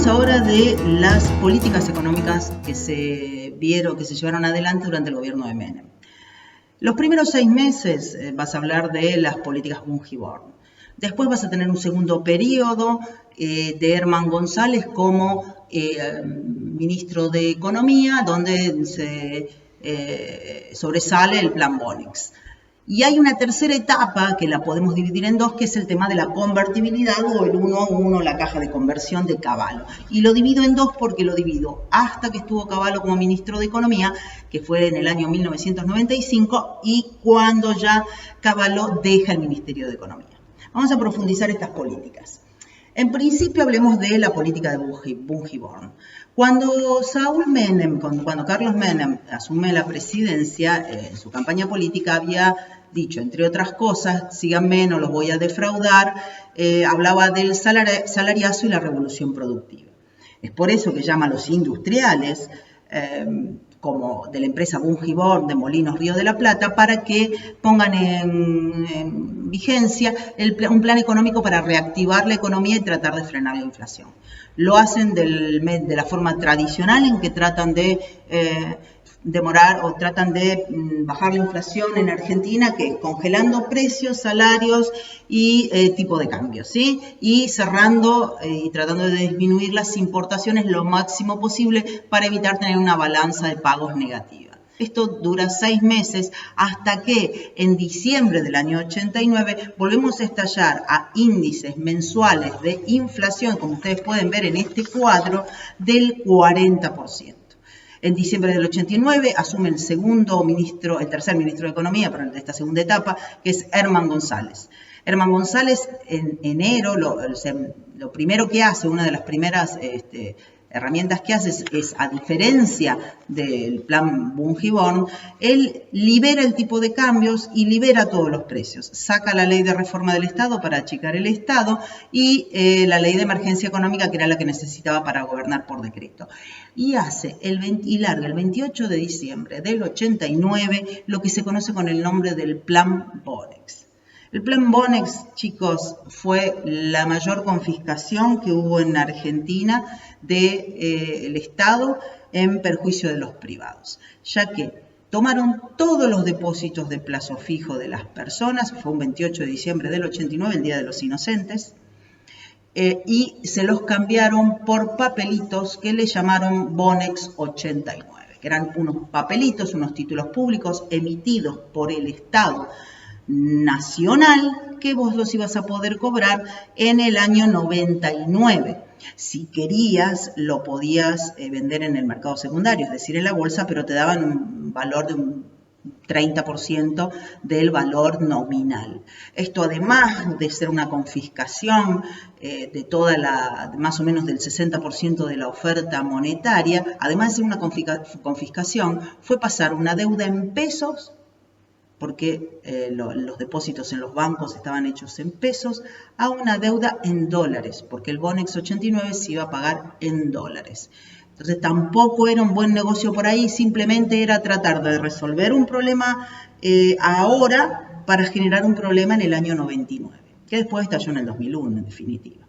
Hablemos ahora de las políticas económicas que se llevaron adelante durante el gobierno de Menem. Los primeros 6 meses vas a hablar de las políticas Bungiborn. Después vas a tener un segundo periodo de Herman González como ministro de Economía, donde se sobresale el plan Bonex. Y hay una tercera etapa que la podemos dividir en dos, que es el tema de la convertibilidad o el 1 a 1, la caja de conversión de Cavallo. Y lo divido en dos porque lo divido hasta que estuvo Cavallo como ministro de Economía, que fue en el año 1995, y cuando ya Cavallo deja el Ministerio de Economía. Vamos a profundizar estas políticas. En principio hablemos de la política de Bungiborn. Cuando Carlos Menem asume la presidencia, en su campaña política había dicho, entre otras cosas, síganme, no los voy a defraudar, hablaba del salariazo y la revolución productiva. Es por eso que llama a los industriales, como de la empresa Bungiborn de Molinos Río de la Plata, para que pongan en vigencia un plan económico para reactivar la economía y tratar de frenar la inflación. Lo hacen de la forma tradicional en que tratan de bajar la inflación en Argentina, que es congelando precios, salarios y tipo de cambio, ¿sí? Y cerrando y tratando de disminuir las importaciones lo máximo posible para evitar tener una balanza de pagos negativa. Esto dura 6 meses hasta que en diciembre del año 89 volvemos a estallar a índices mensuales de inflación, como ustedes pueden ver en este cuadro, del 40%. En diciembre del 89 asume el tercer ministro de Economía, pero de esta segunda etapa, que es Herman González. Herman González en enero, lo primero que hace, una de las primeras herramientas que hace es, a diferencia del plan Bungiborn, él libera el tipo de cambios y libera todos los precios. Saca la ley de reforma del Estado para achicar el Estado y la ley de emergencia económica, que era la que necesitaba para gobernar por decreto. Y larga el 28 de diciembre del 89 lo que se conoce con el nombre del plan Bonex. El plan Bonex, chicos, fue la mayor confiscación que hubo en Argentina del Estado en perjuicio de los privados, ya que tomaron todos los depósitos de plazo fijo de las personas, fue un 28 de diciembre del 89, el Día de los Inocentes, y se los cambiaron por papelitos que le llamaron Bonex 89, que eran unos papelitos, unos títulos públicos emitidos por el Estado nacional que vos los ibas a poder cobrar en el año 99. Si querías, lo podías vender en el mercado secundario, es decir, en la bolsa, pero te daban un valor de un 30% del valor nominal. Esto, además de ser una confiscación de más o menos del 60% de la oferta monetaria, además de ser una confiscación, fue pasar una deuda en pesos, porque los depósitos en los bancos estaban hechos en pesos, a una deuda en dólares, porque el Bonex 89 se iba a pagar en dólares. Entonces tampoco era un buen negocio por ahí, simplemente era tratar de resolver un problema ahora para generar un problema en el año 99, que después estalló en el 2001, en definitiva.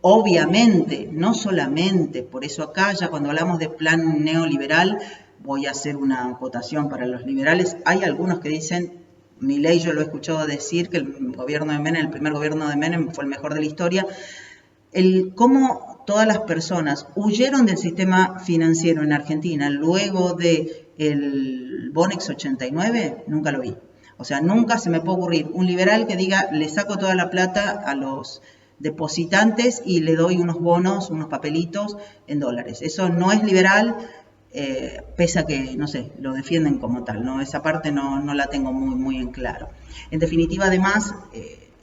Obviamente, no solamente, por eso acá ya cuando hablamos de plan neoliberal, voy a hacer una acotación para los liberales. Hay algunos que dicen, Milei yo lo he escuchado decir, que el primer gobierno de Menem fue el mejor de la historia. Cómo todas las personas huyeron del sistema financiero en Argentina luego del Bonex 89, nunca lo vi. O sea, nunca se me puede ocurrir un liberal que diga, le saco toda la plata a los depositantes y le doy unos bonos, unos papelitos en dólares. Eso no es liberal. Pese a que, no sé, lo defienden como tal, ¿no? Esa parte no la tengo muy en claro. En definitiva, además,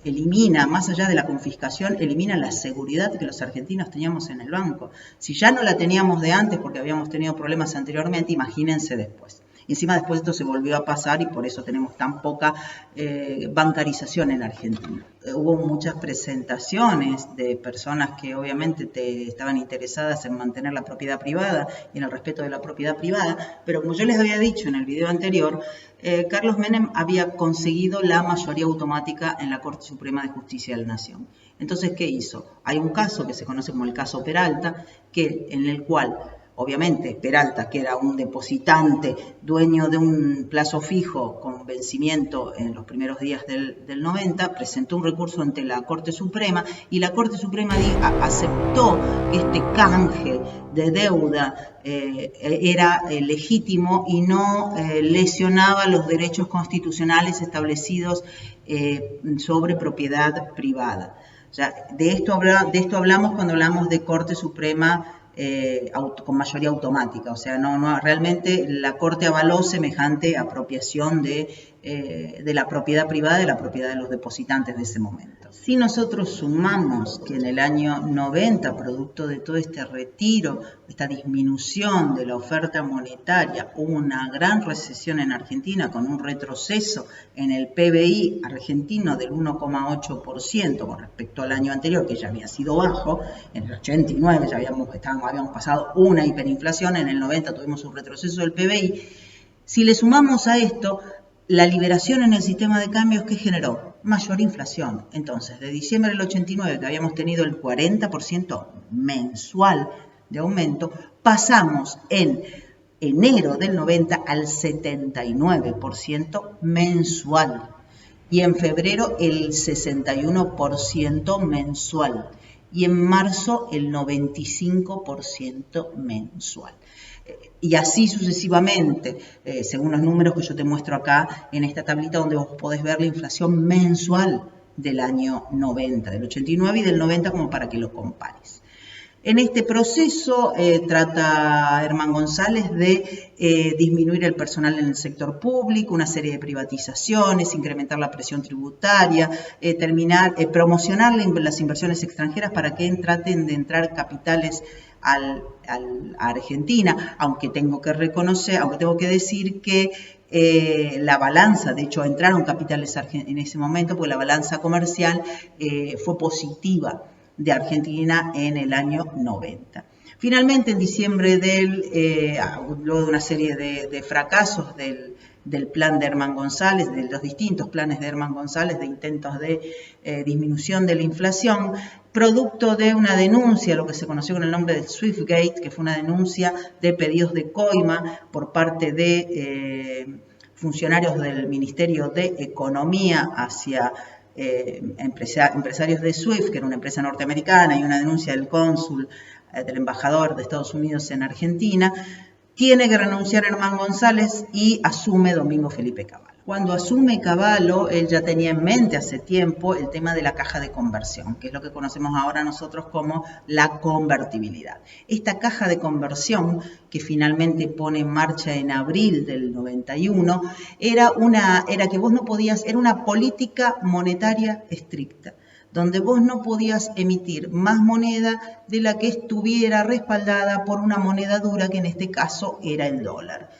elimina, más allá de la confiscación, elimina la seguridad que los argentinos teníamos en el banco. Si ya no la teníamos de antes porque habíamos tenido problemas anteriormente, imagínense después. Y encima después esto se volvió a pasar y por eso tenemos tan poca bancarización en Argentina. Hubo muchas presentaciones de personas que obviamente estaban interesadas en mantener la propiedad privada y en el respeto de la propiedad privada, pero como yo les había dicho en el video anterior, Carlos Menem había conseguido la mayoría automática en la Corte Suprema de Justicia de la Nación. Entonces, ¿qué hizo? Hay un caso que se conoce como el caso Peralta, en el cual obviamente Peralta, que era un depositante, dueño de un plazo fijo con vencimiento en los primeros días del 90, presentó un recurso ante la Corte Suprema y la Corte Suprema aceptó que este canje de deuda era legítimo y no lesionaba los derechos constitucionales establecidos sobre propiedad privada. O sea, de esto hablamos cuando hablamos de Corte Suprema con mayoría automática, o sea, no realmente la Corte avaló semejante apropiación de la propiedad privada, de la propiedad de los depositantes de ese momento. Si nosotros sumamos que en el año 90, producto de todo este retiro, esta disminución de la oferta monetaria, hubo una gran recesión en Argentina con un retroceso en el PBI argentino del 1,8% con respecto al año anterior, que ya había sido bajo. En el 89 ya habíamos pasado una hiperinflación, en el 90 tuvimos un retroceso del PBI. Si le sumamos a esto la liberación en el sistema de cambios, que generó mayor inflación. Entonces, de diciembre del 89, que habíamos tenido el 40% mensual de aumento, pasamos en enero del 90 al 79% mensual y en febrero el 61% mensual y en marzo el 95% mensual. Y así sucesivamente, según los números que yo te muestro acá en esta tablita, donde vos podés ver la inflación mensual del año 90, del 89 y del 90, como para que lo compares. En este proceso trata Herman González de disminuir el personal en el sector público, una serie de privatizaciones, incrementar la presión tributaria, promocionar las inversiones extranjeras para que traten de entrar capitales a Argentina, aunque tengo que decir que la balanza, de hecho entraron capitales en ese momento, porque la balanza comercial fue positiva de Argentina en el año 90. Finalmente, en diciembre luego de una serie de fracasos del plan de Herman González, de los distintos planes de Herman González, de intentos de disminución de la inflación, producto de una denuncia, lo que se conoció con el nombre de Swiftgate, que fue una denuncia de pedidos de coima por parte de funcionarios del Ministerio de Economía hacia empresarios de Swift, que era una empresa norteamericana, y una denuncia del cónsul, del embajador de Estados Unidos en Argentina, tiene que renunciar Herman González y asume Domingo Felipe Cavallo. Cuando asume Cavallo, él ya tenía en mente hace tiempo el tema de la caja de conversión, que es lo que conocemos ahora nosotros como la convertibilidad. Esta caja de conversión, que finalmente pone en marcha en abril del 91, era una política monetaria estricta, donde vos no podías emitir más moneda de la que estuviera respaldada por una moneda dura, que en este caso era el dólar.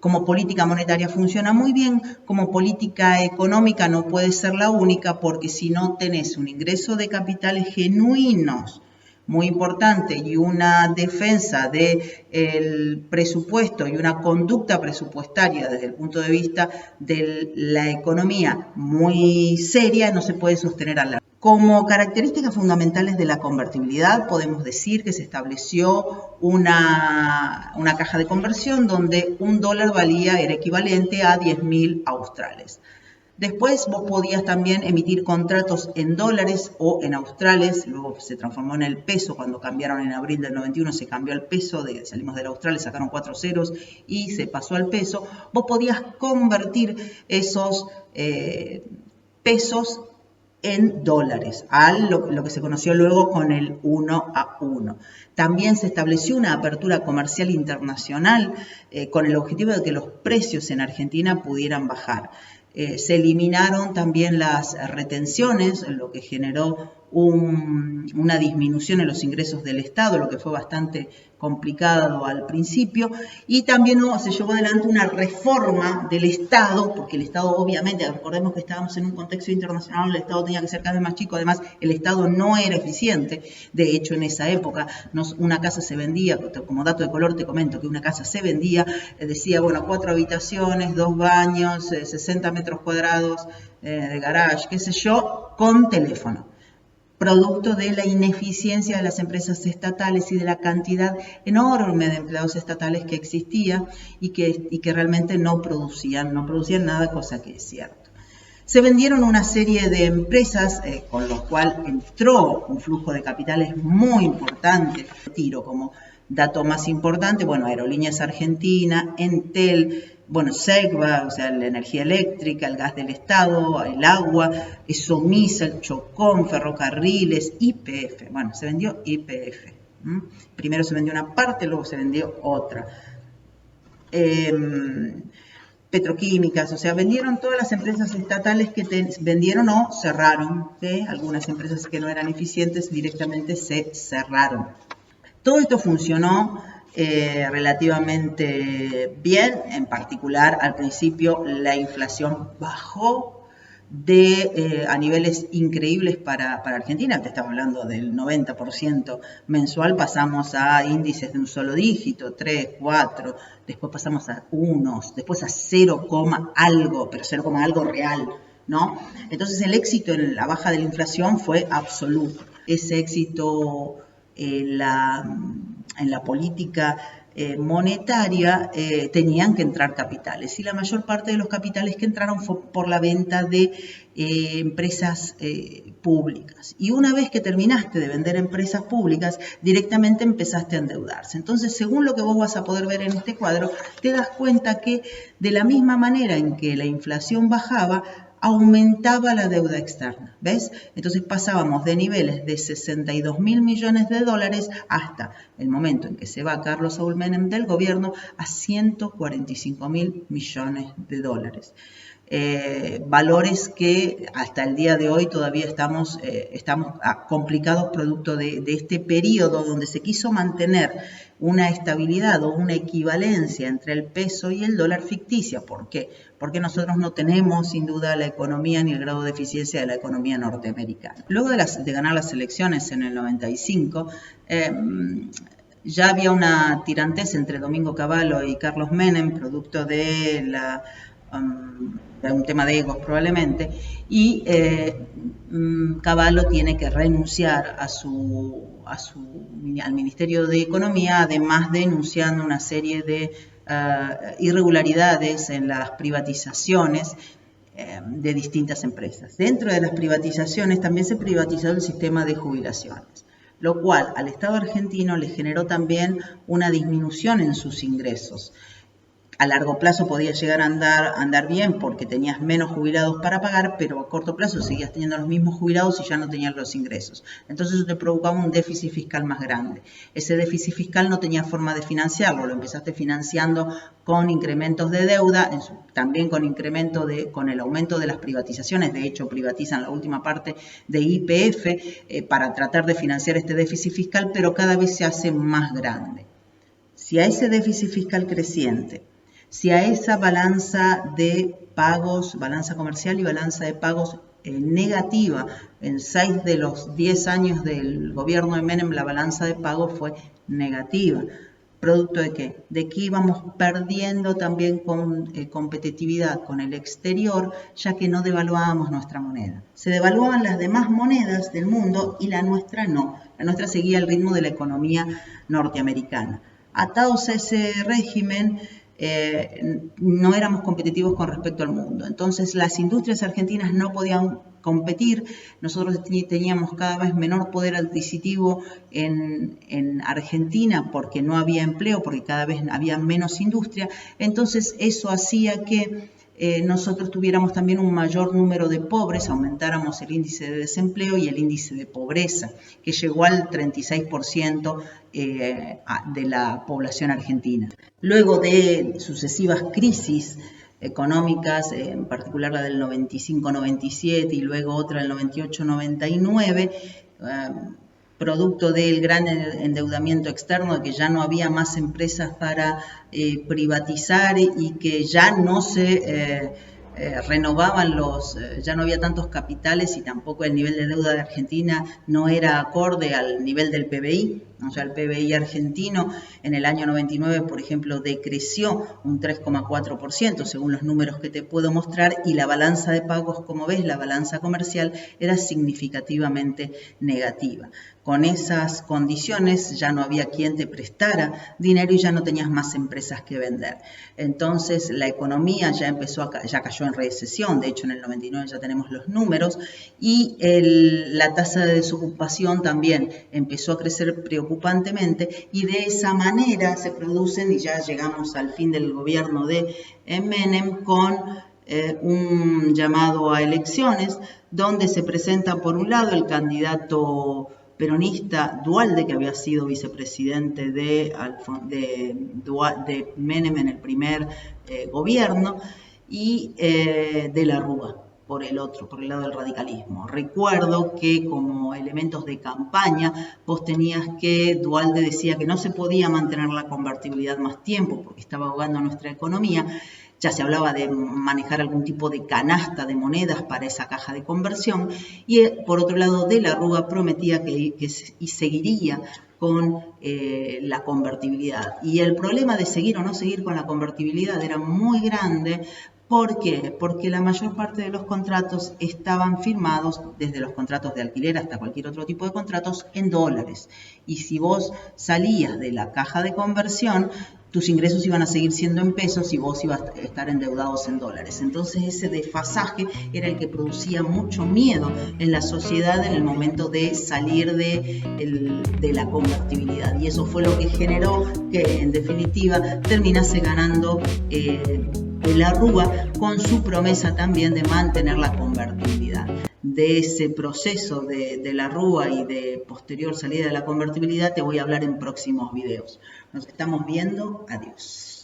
Como política monetaria funciona muy bien, como política económica no puede ser la única, porque si no tenés un ingreso de capitales genuinos muy importante y una defensa del presupuesto y una conducta presupuestaria desde el punto de vista de la economía muy seria, no se puede sostener a largo. Como características fundamentales de la convertibilidad, podemos decir que se estableció una caja de conversión donde $1 era equivalente a 10.000 australes. Después vos podías también emitir contratos en dólares o en australes, luego se transformó en el peso cuando cambiaron en abril del 91, se cambió el peso, salimos del austral, sacaron 4 ceros y se pasó al peso. Vos podías convertir esos pesos en dólares, lo que se conoció luego con el 1-a-1. También se estableció una apertura comercial internacional con el objetivo de que los precios en Argentina pudieran bajar. Se eliminaron también las retenciones, lo que generó una disminución en los ingresos del Estado, lo que fue bastante complicado al principio, y también se llevó adelante una reforma del Estado, porque el Estado obviamente, recordemos que estábamos en un contexto internacional, el Estado tenía que ser cada vez más chico, además el Estado no era eficiente, de hecho en esa época una casa se vendía, como dato de color te comento que una casa se vendía, decía, bueno, 4 habitaciones, 2 baños, 60 metros cuadrados de garage, qué sé yo, con teléfono, producto de la ineficiencia de las empresas estatales y de la cantidad enorme de empleados estatales que existía y que realmente no producían nada, cosa que es cierto. Se vendieron una serie de empresas con lo cual entró un flujo de capitales muy importante. Tiro como dato más importante, bueno, Aerolíneas Argentina, Entel, bueno, Segva, o sea, la energía eléctrica, el gas del Estado, el agua, Esomisa, el Chocón, Ferrocarriles, YPF. Bueno, se vendió YPF. Primero se vendió una parte, luego se vendió otra. Petroquímicas, o sea, vendieron todas las empresas estatales que vendieron o cerraron. ¿Sí? Algunas empresas que no eran eficientes directamente se cerraron. Todo esto funcionó relativamente bien, en particular al principio la inflación bajó a niveles increíbles para Argentina, te estamos hablando del 90% mensual, pasamos a índices de un solo dígito, 3, 4, después pasamos a 1, después a 0, algo, pero 0, algo real, ¿no? Entonces el éxito en la baja de la inflación fue absoluto. Ese éxito en la política monetaria tenían que entrar capitales y la mayor parte de los capitales que entraron fue por la venta de empresas públicas. Y una vez que terminaste de vender empresas públicas, directamente empezaste a endeudarse. Entonces, según lo que vos vas a poder ver en este cuadro, te das cuenta que de la misma manera en que la inflación bajaba, aumentaba la deuda externa, ¿ves? Entonces pasábamos de niveles de 62.000 millones de dólares hasta el momento en que se va Carlos Saúl Menem del gobierno a 145.000 millones de dólares. Valores que hasta el día de hoy todavía estamos complicados producto de este periodo donde se quiso mantener una estabilidad o una equivalencia entre el peso y el dólar ficticia. ¿Por qué? Porque nosotros no tenemos sin duda la economía ni el grado de eficiencia de la economía norteamericana. Luego de ganar las elecciones en el 95, ya había una tirantez entre Domingo Cavallo y Carlos Menem, producto de un tema de egos probablemente, y Cavallo tiene que renunciar al Ministerio de Economía, además denunciando una serie de irregularidades en las privatizaciones de distintas empresas. Dentro de las privatizaciones también se privatizó el sistema de jubilaciones, lo cual al Estado argentino le generó también una disminución en sus ingresos. A largo plazo podía llegar a andar bien porque tenías menos jubilados para pagar, pero a corto plazo seguías teniendo los mismos jubilados y ya no tenías los ingresos. Entonces eso te provocaba un déficit fiscal más grande. Ese déficit fiscal no tenía forma de financiarlo, lo empezaste financiando con incrementos de deuda, también con el aumento de las privatizaciones. De hecho, privatizan la última parte de YPF para tratar de financiar este déficit fiscal, pero cada vez se hace más grande. Si a ese déficit fiscal creciente, si a esa balanza de pagos, balanza comercial y balanza de pagos negativa, en 6 de los 10 años del gobierno de Menem la balanza de pagos fue negativa. ¿Producto de qué? De que íbamos perdiendo también con competitividad con el exterior, ya que no devaluábamos nuestra moneda. Se devaluaban las demás monedas del mundo y la nuestra no. La nuestra seguía el ritmo de la economía norteamericana. Atados a ese régimen, no éramos competitivos con respecto al mundo. Entonces las industrias argentinas no podían competir, nosotros teníamos cada vez menor poder adquisitivo en Argentina porque no había empleo, porque cada vez había menos industria. Entonces eso hacía que nosotros tuviéramos también un mayor número de pobres, aumentáramos el índice de desempleo y el índice de pobreza, que llegó al 36% de la población argentina. Luego de sucesivas crisis económicas, en particular la del 95-97 y luego otra del 98-99, producto del gran endeudamiento externo, de que ya no había más empresas para privatizar y que ya no se renovaban ya no había tantos capitales y tampoco el nivel de deuda de Argentina no era acorde al nivel del PBI. O sea, el PBI argentino en el año 99, por ejemplo, decreció un 3,4% según los números que te puedo mostrar, y la balanza de pagos, como ves, la balanza comercial era significativamente negativa. Con esas condiciones ya no había quien te prestara dinero y ya no tenías más empresas que vender. Entonces la economía ya ya cayó en recesión, de hecho en el 99 ya tenemos los números, y la tasa de desocupación también empezó a crecer preocupantemente, y de esa manera se producen, y ya llegamos al fin del gobierno de Menem, con un llamado a elecciones, donde se presenta por un lado el candidato peronista Duhalde, que había sido vicepresidente de Menem en el primer gobierno, y de la Rúa por el lado del radicalismo. Recuerdo que como elementos de campaña vos tenías que, Duhalde decía que no se podía mantener la convertibilidad más tiempo porque estaba ahogando nuestra economía. Ya se hablaba de manejar algún tipo de canasta de monedas para esa caja de conversión, y por otro lado de la Rúa prometía que seguiría con la convertibilidad. Y el problema de seguir o no seguir con la convertibilidad era muy grande. ¿Por qué? Porque la mayor parte de los contratos estaban firmados, desde los contratos de alquiler hasta cualquier otro tipo de contratos, en dólares. Y si vos salías de la caja de conversión, tus ingresos iban a seguir siendo en pesos y vos ibas a estar endeudados en dólares. Entonces ese desfasaje era el que producía mucho miedo en la sociedad en el momento de salir de la convertibilidad. Y eso fue lo que generó que en definitiva terminase ganando de la Rúa, con su promesa también de mantener la convertibilidad. De ese proceso de la Rúa y de posterior salida de la convertibilidad te voy a hablar en próximos videos. Nos estamos viendo. Adiós.